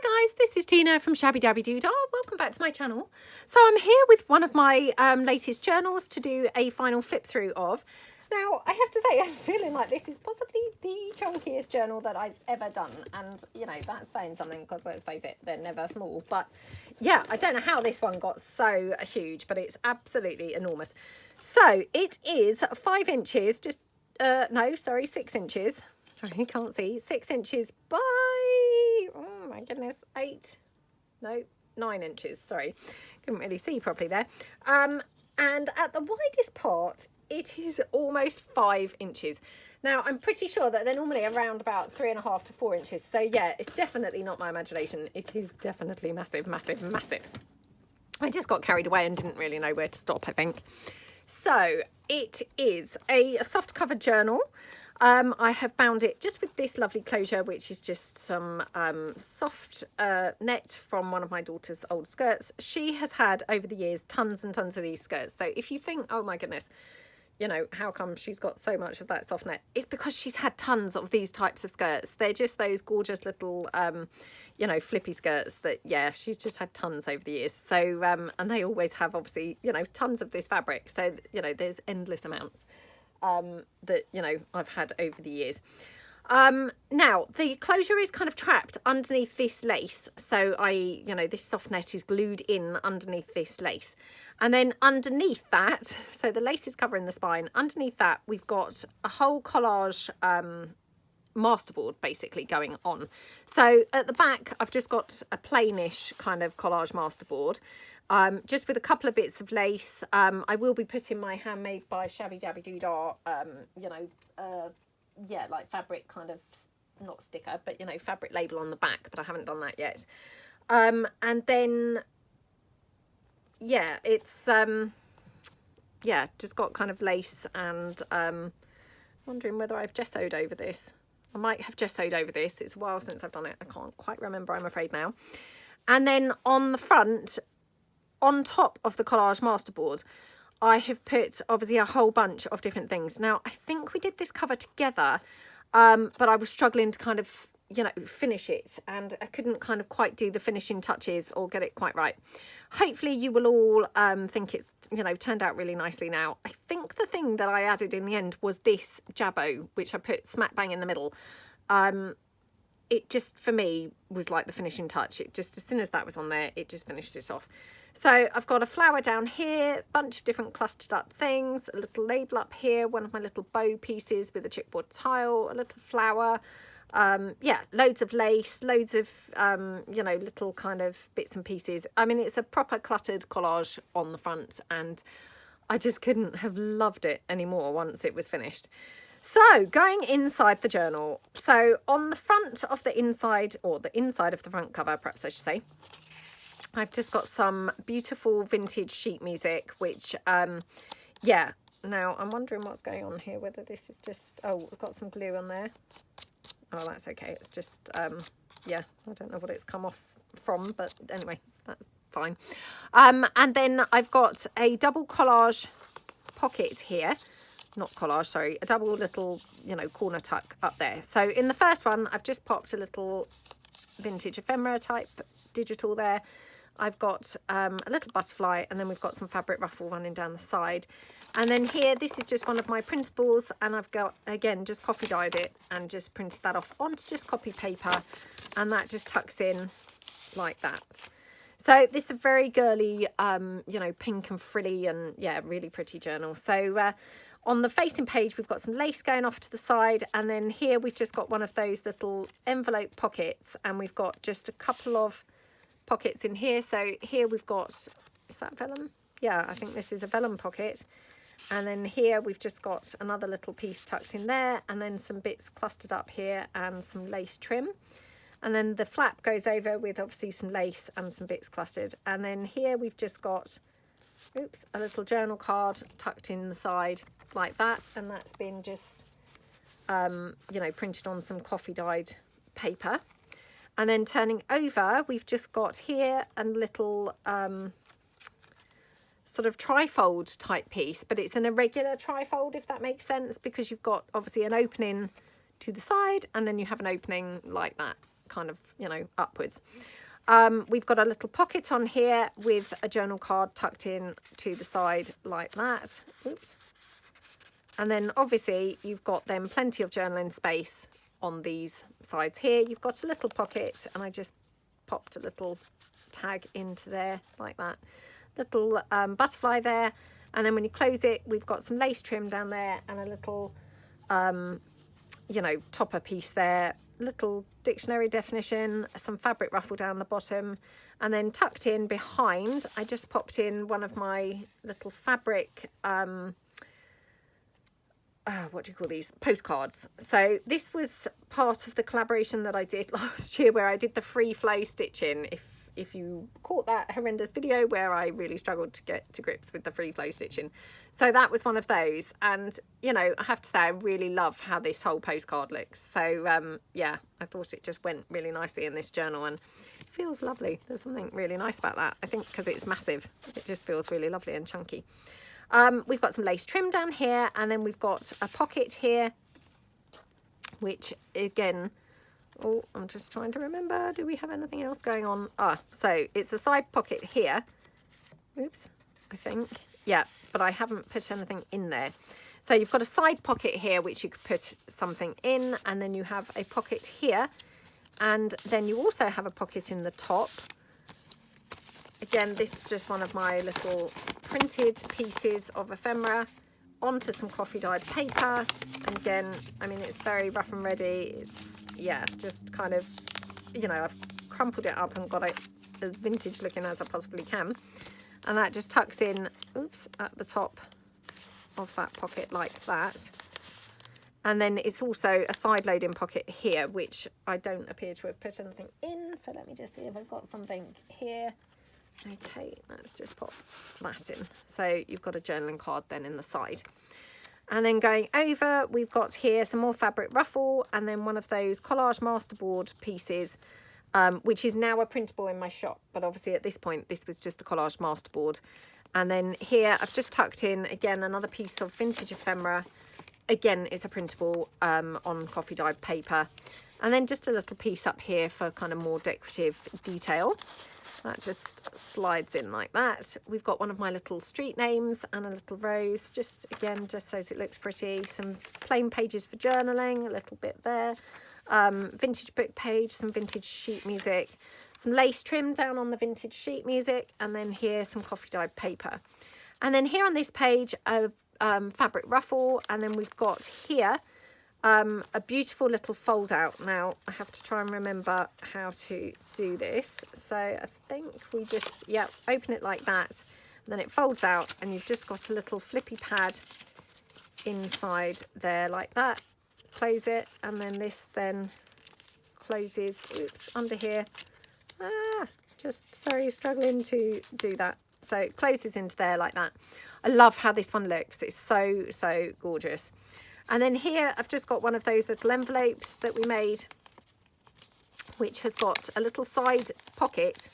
Hi guys, this is Tina from Shabbydabbydoodah. Welcome back to my channel. So I'm here with one of my latest journals to do a final flip through of. Now I have to say I'm feeling like this is possibly the chunkiest journal that I've ever done, and you know that's saying something because let's face it, they're never small. But yeah, I don't know how this one got so huge, but it's absolutely enormous. So it is 5 inches, just no, sorry, 6 inches. Sorry, you can't see. 6 inches by, oh my goodness, 9 inches. Sorry, couldn't really see properly there. And at the widest part, it is almost 5 inches. Now, I'm pretty sure that they're normally around about 3.5 to 4 inches. So yeah, it's definitely not my imagination. It is definitely massive, massive, massive. I just got carried away and didn't really know where to stop, I think. So it is a soft cover journal. I have bound it just with this lovely closure, which is just some soft net from one of my daughter's old skirts. She has had over the years tons and tons of these skirts. So if you think, oh my goodness, you know, how come she's got so much of that soft net? It's because she's had tons of these types of skirts. They're just those gorgeous little, you know, flippy skirts that, yeah, she's just had tons over the years. So, and they always have, obviously, you know, tons of this fabric. So, you know, there's endless amounts that, you know, I've had over the years. Now, the closure is kind of trapped underneath this lace. So you know, this soft net is glued in underneath this lace. And then underneath that, so the lace is covering the spine. Underneath that, we've got a whole collage masterboard basically going on. So at the back, I've just got a plainish kind of collage masterboard. Just with a couple of bits of lace. I will be putting my handmade by Shabbydabbydoodah, you know, yeah, like fabric kind of, not sticker, but, you know, fabric label on the back, but I haven't done that yet. And then, yeah, it's, yeah, just got kind of lace and wondering whether I've gessoed over this. I might have gessoed over this. It's a while since I've done it. I can't quite remember, I'm afraid now. And then on the front, on top of the collage masterboard, I have put obviously a whole bunch of different things. Now, I think we did this cover together, but I was struggling to kind of, you know, finish it, and I couldn't kind of quite do the finishing touches or get it quite right. Hopefully you will all think it's, you know, turned out really nicely now. I think the thing that I added in the end was this jabot, which I put smack bang in the middle. It just, for me, was like the finishing touch. It just, as soon as that was on there, it just finished it off. So I've got a flower down here, a bunch of different clustered up things, a little label up here, one of my little bow pieces with a chipboard tile, a little flower, yeah, loads of lace, loads of, you know, little kind of bits and pieces. I mean, it's a proper cluttered collage on the front, and I just couldn't have loved it anymore once it was finished. So going inside the journal, so on the front of the inside, or the inside of the front cover, perhaps I should say, I've just got some beautiful vintage sheet music, which, yeah, now I'm wondering what's going on here, whether this is just, oh, I've got some glue on there. Oh, that's okay. It's just, yeah, I don't know what it's come off from, but anyway, that's fine. And then I've got a double collage pocket here. Not collage, sorry, a double little, you know, corner tuck up there. So in the first one, I've just popped a little vintage ephemera type digital there. I've got a little butterfly, and then we've got some fabric ruffle running down the side. And then here, this is just one of my printables, and I've got, again, just coffee dyed it and just printed that off onto just copy paper, and that just tucks in like that. So this is a very girly, you know, pink and frilly and, yeah, really pretty journal. So on the facing page, we've got some lace going off to the side, and then here we've just got one of those little envelope pockets, and we've got just a couple of pockets in here. So here we've got, is that vellum? Yeah, I think this is a vellum pocket. And then here we've just got another little piece tucked in there, and then some bits clustered up here and some lace trim. And then the flap goes over with obviously some lace and some bits clustered. And then here we've just got, oops, a little journal card tucked in the side like that, and that's been just, you know, printed on some coffee dyed paper. And then turning over, we've just got here a little sort of trifold type piece, but it's an irregular trifold, if that makes sense, because you've got obviously an opening to the side, and then you have an opening like that kind of, you know, upwards. We've got a little pocket on here with a journal card tucked in to the side like that. Oops. And then obviously you've got then plenty of journaling space on these sides here. You've got a little pocket, and I just popped a little tag into there like that. Little butterfly there. And then when you close it, we've got some lace trim down there and a little, you know, topper piece there. Little dictionary definition, some fabric ruffle down the bottom. And then tucked in behind, I just popped in one of my little fabric, what do you call these, postcards. So this was part of the collaboration that I did last year, where I did the free flow stitching. If you caught that horrendous video where I really struggled to get to grips with the free flow stitching, so that was one of those. And you know, I have to say I really love how this whole postcard looks. So yeah, I thought it just went really nicely in this journal, and it feels lovely. There's something really nice about that, I think, because it's massive. It just feels really lovely and chunky. We've got some lace trim down here, and then we've got a pocket here, which again, oh, I'm just trying to remember, do we have anything else going on? So it's a side pocket here. Oops, I think. Yeah, but I haven't put anything in there. So you've got a side pocket here, which you could put something in, and then you have a pocket here, and then you also have a pocket in the top. Again, this is just one of my little printed pieces of ephemera onto some coffee dyed paper. And again, I mean, it's very rough and ready. It's, yeah, just kind of, you know, I've crumpled it up and got it as vintage looking as I possibly can. And that just tucks in, oops, at the top of that pocket like that. And then it's also a side loading pocket here, which I don't appear to have put anything in. So let me just see if I've got something here. Okay, let's just pop that in. So you've got a journaling card then in the side. And then going over, we've got here some more fabric ruffle, and then one of those Collage masterboard pieces, which is now a printable in my shop. But obviously at this point, this was just the Collage masterboard. And then here I've just tucked in, again, another piece of vintage ephemera. Again, it's a printable on coffee dyed paper. And then just a little piece up here for kind of more decorative detail. That just slides in like that. We've got one of my little street names and a little rose, just again, just so it looks pretty. Some plain pages for journaling, a little bit there. Vintage book page, some vintage sheet music, some lace trim down on the vintage sheet music, and then here some coffee dyed paper. And then here on this page, a fabric ruffle, and then we've got here a beautiful little fold out. Now I have to try and remember how to do this. So I think we just, yeah, open it like that, and then it folds out, and you've just got a little flippy pad inside there like that. Close it, and then this then closes, oops, under here. Just sorry, struggling to do that. So it closes into there like that. I love how this one looks. It's so, so gorgeous. And then here I've just got one of those little envelopes that we made, which has got a little side pocket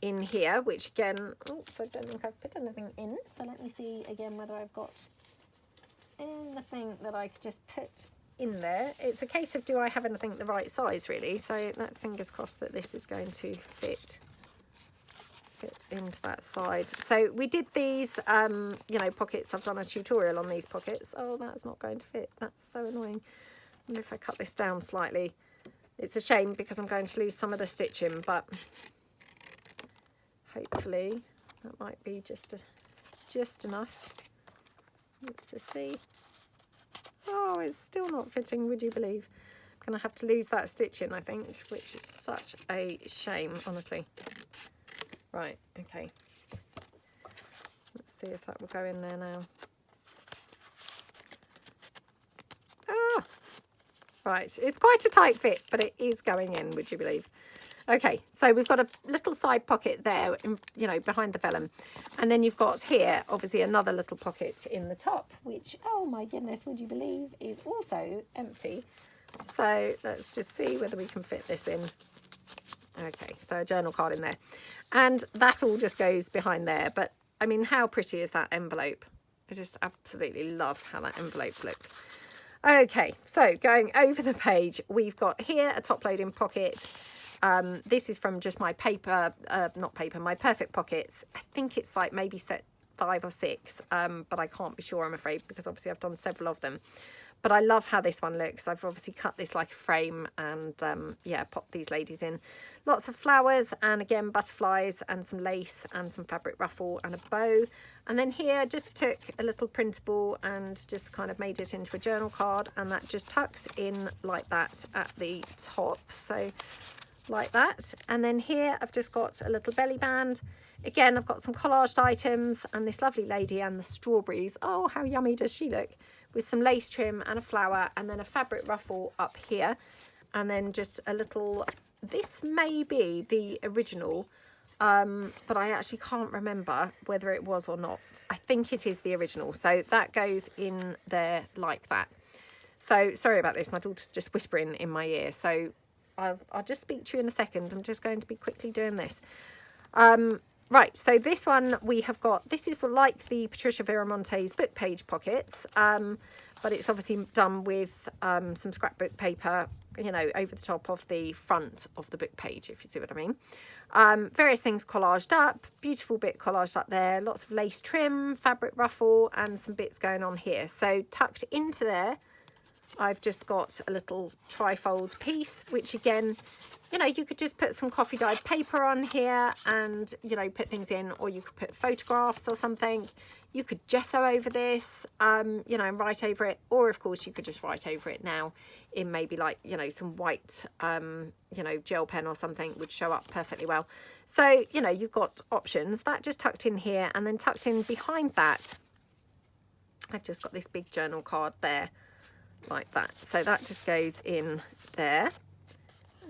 in here, which again, oops, I don't think I've put anything in. So let me see again whether I've got anything that I could just put in there. It's a case of, do I have anything the right size really? So let's fingers crossed that this is going to fit into that side. So we did these you know, pockets. I've done a tutorial on these pockets. Oh, that's not going to fit. That's so annoying. I wonder if I cut this down slightly. It's a shame because I'm going to lose some of the stitching, but hopefully that might be just enough. Let's just see. Oh, it's still not fitting, would you believe? I'm gonna have to lose that stitching, I think, which is such a shame, honestly. Right, okay. Let's see if that will go in there now. Ah! Right, it's quite a tight fit, but it is going in, would you believe? Okay, so we've got a little side pocket there, you know, behind the vellum. And then you've got here, obviously, another little pocket in the top, which, oh my goodness, would you believe, is also empty. So let's just see whether we can fit this in. Okay, so a journal card in there. And that all just goes behind there. But, I mean, how pretty is that envelope? I just absolutely love how that envelope looks. Okay, so going over the page, we've got here a top loading pocket. This is from just my paper, not paper, my Perfect Pockets. I think it's like maybe set 5 or 6, but I can't be sure, I'm afraid, because obviously I've done several of them. But I love how this one looks. I've obviously cut this like a frame and yeah, popped these ladies in. Lots of flowers and again butterflies and some lace and some fabric ruffle and a bow. And then here just took a little printable and just kind of made it into a journal card, and that just tucks in like that at the top. So like that. And then here I've just got a little belly band. Again, I've got some collaged items and this lovely lady and the strawberries. Oh, how yummy does she look? With some lace trim and a flower and then a fabric ruffle up here. And then just a little, this may be the original, but I actually can't remember whether it was or not. I think it is the original. So that goes in there like that. So sorry about this. My daughter's just whispering in my ear. So I'll just speak to you in a second. I'm just going to be quickly doing this. Right, so this one we have got, this is like the Patricia Varimontes book page pockets, but it's obviously done with some scrapbook paper, you know, over the top of the front of the book page, if you see what I mean. Various things collaged up, beautiful bit collaged up there, lots of lace trim, fabric ruffle, and some bits going on here. So tucked into there, I've just got a little trifold piece, which again, you know, you could just put some coffee dyed paper on here and, you know, put things in, or you could put photographs or something. You could gesso over this, you know, and write over it. Or, of course, you could just write over it now in maybe like, you know, some white, you know, gel pen or something would show up perfectly well. So, you know, you've got options. That just tucked in here, and then tucked in behind that, I've just got this big journal card there like that. So that just goes in there.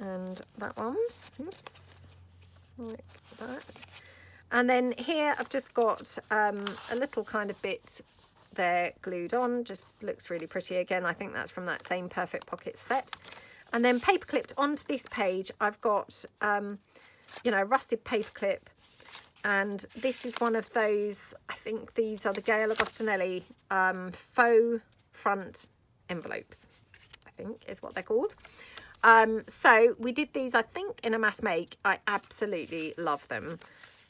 And that one, oops, like that. And then here I've just got a little kind of bit there glued on, just looks really pretty. Again, I think that's from that same Perfect Pocket set. And then paper clipped onto this page, I've got, you know, rusted paper clip. And this is one of those, I think these are the Gail Agostinelli faux front envelopes, I think is what they're called. So we did these, I think, in a mass make. I absolutely love them.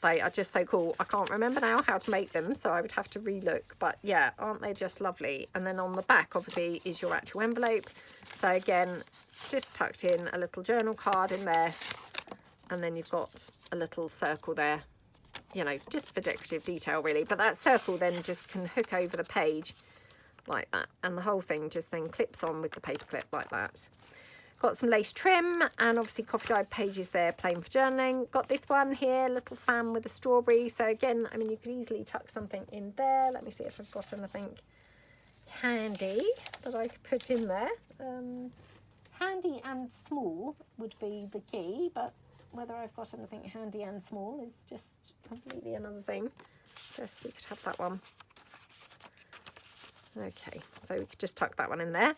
They are just so cool. I can't remember now how to make them, so I would have to relook. But yeah, aren't they just lovely? And then on the back, obviously, is your actual envelope. So again, just tucked in a little journal card in there. And then you've got a little circle there, you know, just for decorative detail, really. But that circle then just can hook over the page like that. And the whole thing just then clips on with the paper clip like that. Got some lace trim and obviously coffee dyed pages there, plain for journaling. Got this one here, little fan with a strawberry. So again, I mean, you could easily tuck something in there. Let me see if I've got anything handy that I could put in there. Handy and small would be the key, but whether I've got anything handy and small is just completely another thing. Guess we could have that one. Okay, so we could just tuck that one in there.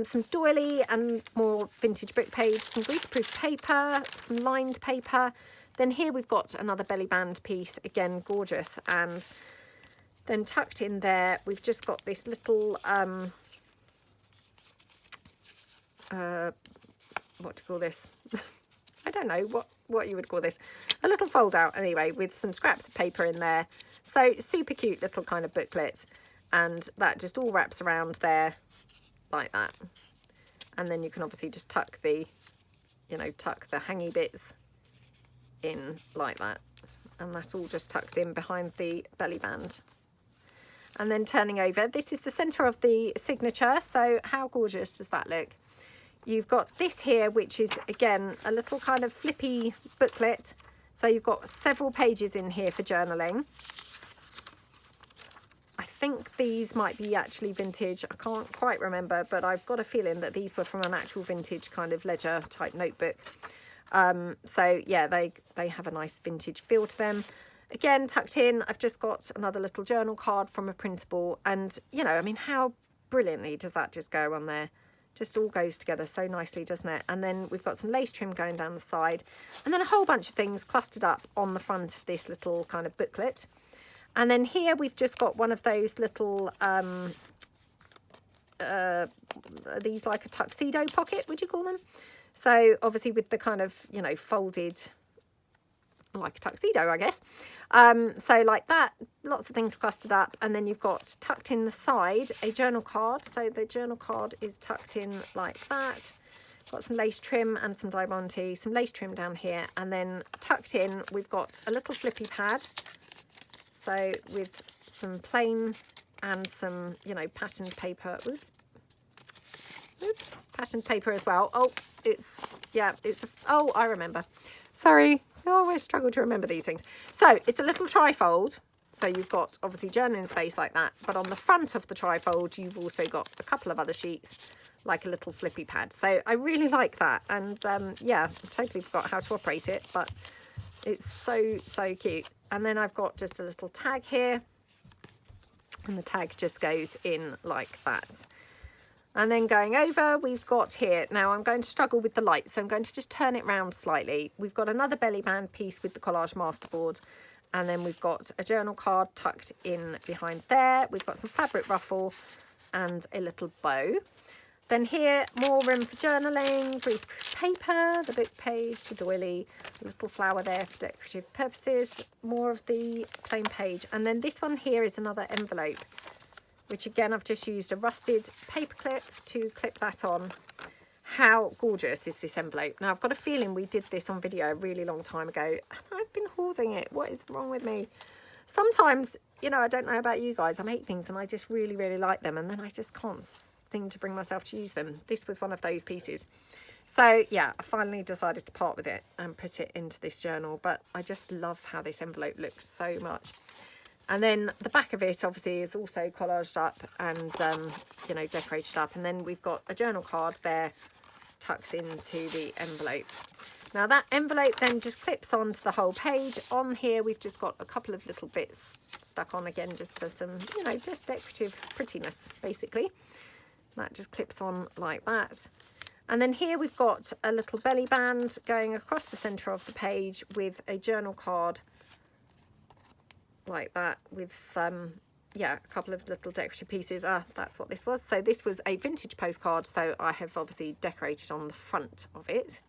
Some doily and more vintage book page, some greaseproof paper, some lined paper. Then here we've got another belly band piece, again, gorgeous. And then tucked in there, we've just got this little, what do you call this? I don't know what you would call this. A little fold out anyway, with some scraps of paper in there. So super cute little kind of booklet. And that just all wraps around there like that. And then you can obviously just tuck the, you know, tuck the hangy bits in like that. And that all just tucks in behind the belly band. And then turning over, this is the centre of the signature. So how gorgeous does that look? You've got this here, which is, again, a little kind of flippy booklet. So you've got several pages in here for journaling. I think these might be actually vintage. I can't quite remember, but I've got a feeling that these were from an actual vintage kind of ledger type notebook. So yeah, they have a nice vintage feel to them. Again, tucked in, I've just got another little journal card from a printable. And, you know, I mean, how brilliantly does that just go on there? Just all goes together so nicely, doesn't it? And then we've got some lace trim going down the side. And then a whole bunch of things clustered up on the front of this little kind of booklet. And then here we've just got one of those little, these like a tuxedo pocket, would you call them? So obviously with the kind of, you know, folded like a tuxedo, I guess. So like that, lots of things clustered up, and then you've got tucked in the side a journal card. So the journal card is tucked in like that. Got some lace trim and some Diamante, some lace trim down here, and then tucked in we've got a little flippy pad. So with some plain and some, you know, patterned paper. Oops, patterned paper as well. Oh, oh, I remember. Sorry. I always struggle to remember these things. So it's a little trifold. So you've got obviously journaling space like that, but on the front of the trifold, you've also got a couple of other sheets, like a little flippy pad. So I really like that. And yeah, I totally forgot how to operate it, but it's so cute. And then I've got just a little tag here, and the tag just goes in like that. And then going over, we've got here, now I'm going to struggle with the light, so I'm going to just turn it round slightly. We've got another belly band piece with the Collage masterboard, and then we've got a journal card tucked in behind there. We've got some fabric ruffle and a little bow. Then here, more room for journaling, greaseproof paper, the book page, the doily, a little flower there for decorative purposes, more of the plain page. And then this one here is another envelope, which again, I've just used a rusted paper clip to clip that on. How gorgeous is this envelope? Now, I've got a feeling we did this on video a really long time ago, and I've been hoarding it. What is wrong with me? Sometimes, you know, I don't know about you guys, I make things and I just really, really like them, and then I just can't seem to bring myself to use them. This was one of those pieces. So yeah, I finally decided to part with it and put it into this journal, but I just love how this envelope looks so much. And then the back of it obviously is also collaged up and, you know, decorated up. And then we've got a journal card there, tucks into the envelope. Now that envelope then just clips onto the whole page. On here, we've just got a couple of little bits stuck on again, just for some, you know, just decorative prettiness, basically. That just clips on like that. And then here we've got a little belly band going across the centre of the page with a journal card like that with yeah, a couple of little decorative pieces. That's what this was. So this was a vintage postcard, so I have obviously decorated on the front of it,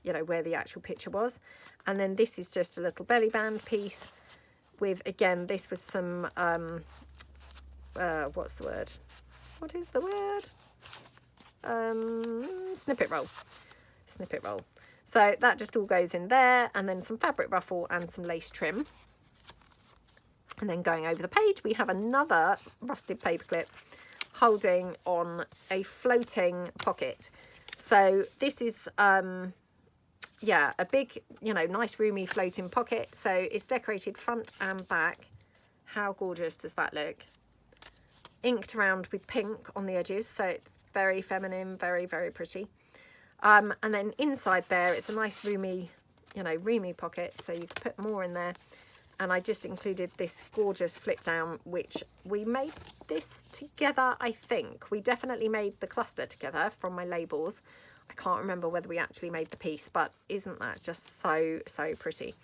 you know, where the actual picture was. And then this is just a little belly band piece with, again, this was some what's the word, what is the word, snippet roll. So that just all goes in there, and then some fabric ruffle and some lace trim. And then going over the page, we have another rusted paperclip holding on a floating pocket. So this is, yeah, a big, you know, nice roomy floating pocket. So it's decorated front and back. How gorgeous does that look? Inked around with pink on the edges. So it's very feminine, very, very pretty. And then inside there, it's a nice roomy, you know, roomy pocket. So you can put more in there. And I just included this gorgeous flip down, which we made this together, I think. We definitely made the cluster together from my labels. I can't remember whether we actually made the piece, but isn't that just so, so pretty?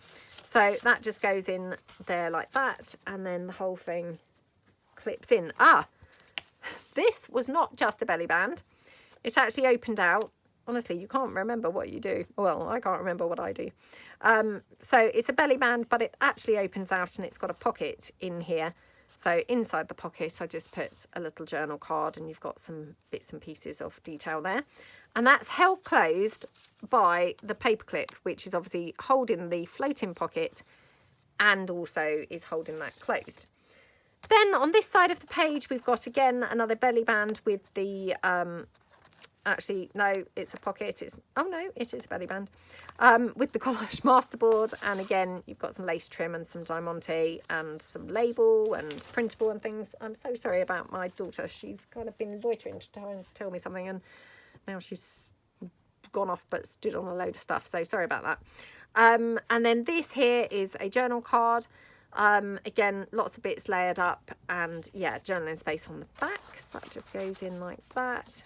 So that just goes in there like that, and then the whole thing clips in. This was not just a belly band. It actually opened out. Honestly, you can't remember what you do. Well, I can't remember what I do. So it's a belly band, but it actually opens out and it's got a pocket in here. So inside the pocket, I just put a little journal card, and you've got some bits and pieces of detail there. And that's held closed by the paperclip, which is obviously holding the floating pocket and also is holding that closed. Then on this side of the page, we've got, again, another belly band with the... actually, no, it's a pocket. Oh no, it is a belly band with the Collage masterboard. And again, you've got some lace trim and some Diamante and some label and printable and things. I'm so sorry about my daughter. She's kind of been loitering to try and tell me something, and now she's gone off but stood on a load of stuff. So sorry about that. And then this here is a journal card. Again, lots of bits layered up, and yeah, journaling space on the back. So that just goes in like that.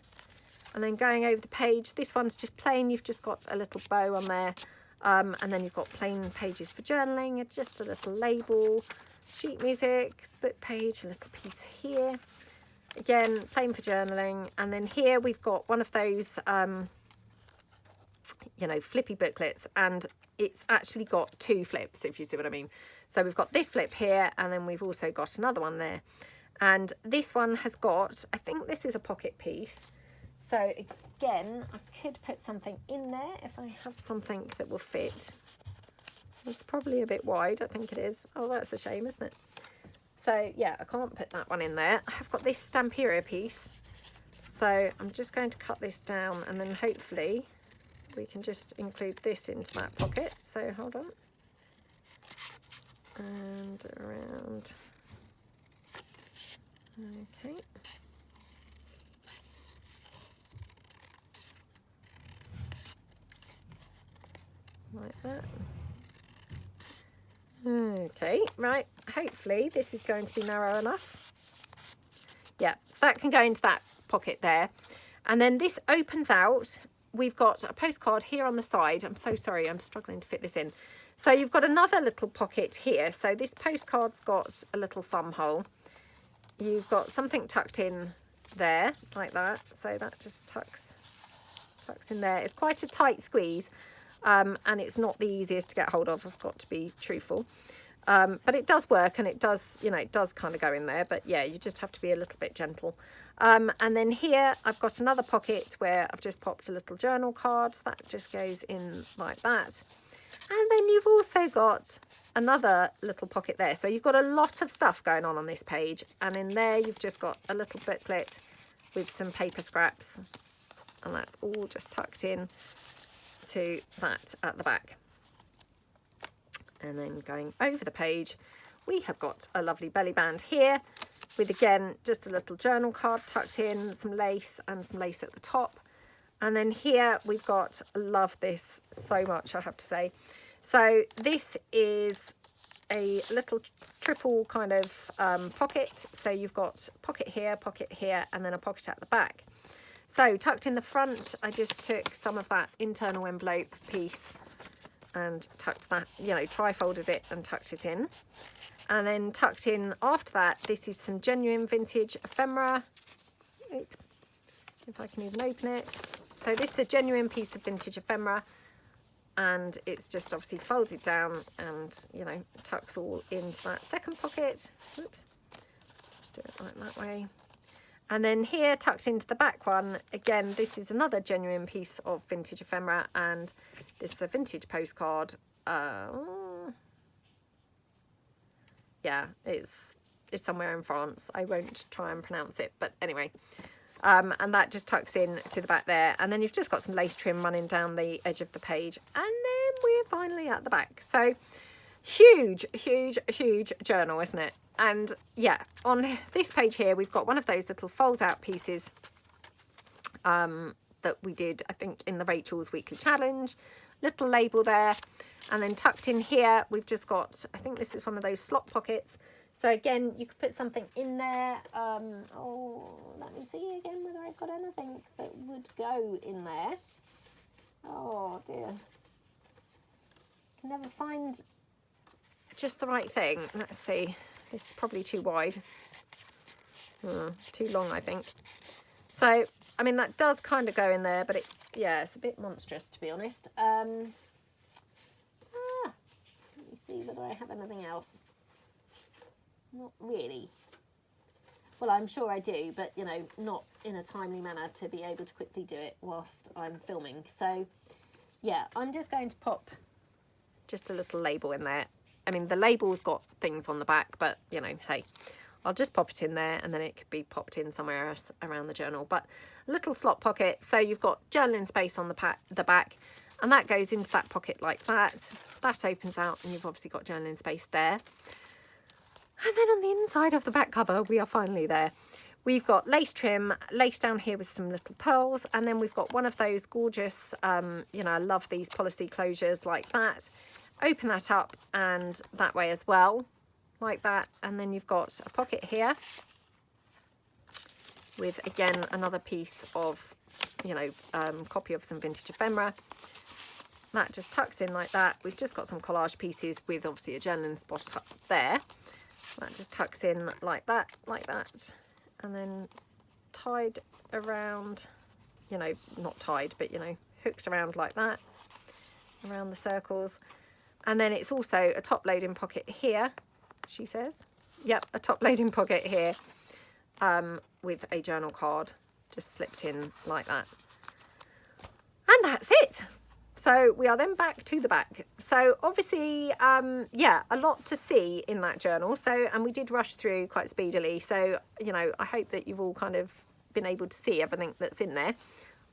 And then going over the page, this one's just plain. You've just got a little bow on there. And then you've got plain pages for journaling. It's just a little label, sheet music, book page, a little piece here. Again, plain for journaling. And then here we've got one of those you know, flippy booklets, and it's actually got 2 flips, if you see what I mean. So we've got this flip here, and then we've also got another one there. And this one has got, I think this is a pocket piece. So again, I could put something in there if I have something that will fit. It's probably a bit wide, I think it is. Oh, that's a shame, isn't it? So yeah, I can't put that one in there. I have got this Stamperia piece. So I'm just going to cut this down, and then hopefully we can just include this into that pocket. So hold on. And around. Okay. Like that. Okay, right. Hopefully this is going to be narrow enough. Yeah, so that can go into that pocket there. And then this opens out. We've got a postcard here on the side. I'm so sorry, I'm struggling to fit this in. So you've got another little pocket here. So this postcard's got a little thumb hole. You've got something tucked in there like that. So that just tucks in there. It's quite a tight squeeze, and it's not the easiest to get hold of. I've got to be truthful. But it does work, and it does, you know, it does kind of go in there. But yeah, you just have to be a little bit gentle. And then here I've got another pocket where I've just popped a little journal card. So that just goes in like that. And then you've also got another little pocket there. So you've got a lot of stuff going on this page. And in there you've just got a little booklet with some paper scraps. And that's all just tucked in to that at the back. And then going over the page, we have got a lovely belly band here with, again, just a little journal card tucked in, some lace and some lace at the top. And then here we've got, I love this so much, I have to say. So this is a little triple kind of pocket. So you've got pocket here, and then a pocket at the back. So tucked in the front, I just took some of that internal envelope piece and tucked that, you know, tri-folded it and tucked it in. And then tucked in after that, this is some genuine vintage ephemera. Oops, if I can even open it. So this is a genuine piece of vintage ephemera, and it's just obviously folded down and, you know, tucks all into that second pocket. Oops, just do it like that way. And then here, tucked into the back one, again, this is another genuine piece of vintage ephemera, and this is a vintage postcard. Yeah, it's somewhere in France. I won't try and pronounce it, but anyway. And that just tucks in to the back there. And then you've just got some lace trim running down the edge of the page. And then we're finally at the back. So huge, huge, huge journal, isn't it? And yeah, on this page here, we've got one of those little fold out pieces that we did, I think, in the Rachel's Weekly Challenge. Little label there. And then tucked in here, we've just got, I think this is one of those slot pockets. So again, you could put something in there. Oh, let me see again whether I've got anything that would go in there. Oh dear. Can never find just the right thing. Let's see. This is probably too wide. Too long, I think. So, I mean, that does kind of go in there, but yeah, it's a bit monstrous, to be honest. Let me see whether I have anything else. Not really. Well, I'm sure I do, but, you know, not in a timely manner to be able to quickly do it whilst I'm filming. So, yeah, I'm just going to pop just a little label in there. I mean, the label's got things on the back, but, you know, hey, I'll just pop it in there, and then it could be popped in somewhere else around the journal. But a little slot pocket, so you've got journaling space on the back, and that goes into that pocket like that. That opens out, and you've obviously got journaling space there. And then on the inside of the back cover, we are finally there. We've got lace trim, lace down here with some little pearls, and then we've got one of those gorgeous, you know, I love these policy closures like that. Open that up, and that way as well, like that. And then you've got a pocket here with, again, another piece of, you know, copy of some vintage ephemera. That just tucks in like that. We've just got some collage pieces with obviously a journaling spot up there. That just tucks in like that, and then tied around, you know, not tied, but, you know, hooks around like that. around the circles. And then it's also a top loading pocket here, she says. Yep, a top loading pocket here with a journal card just slipped in like that. And that's it. So we are then back to the back. So obviously, yeah, a lot to see in that journal. So, and we did rush through quite speedily. So, you know, I hope that you've all kind of been able to see everything that's in there.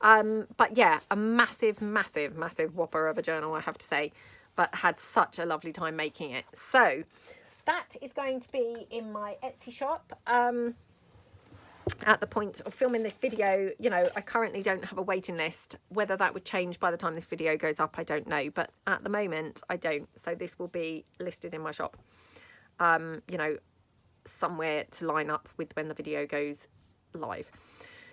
But yeah, a massive, massive, massive whopper of a journal, I have to say, but had such a lovely time making it. So that is going to be in my Etsy shop. At the point of filming this video, you know, I currently don't have a waiting list. Whether that would change by the time this video goes up, I don't know. But at the moment, I don't. So this will be listed in my shop, you know, somewhere to line up with when the video goes live.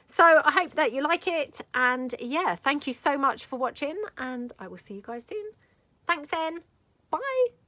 So I hope that you like it. And yeah, thank you so much for watching. And I will see you guys soon. Thanks then. Bye.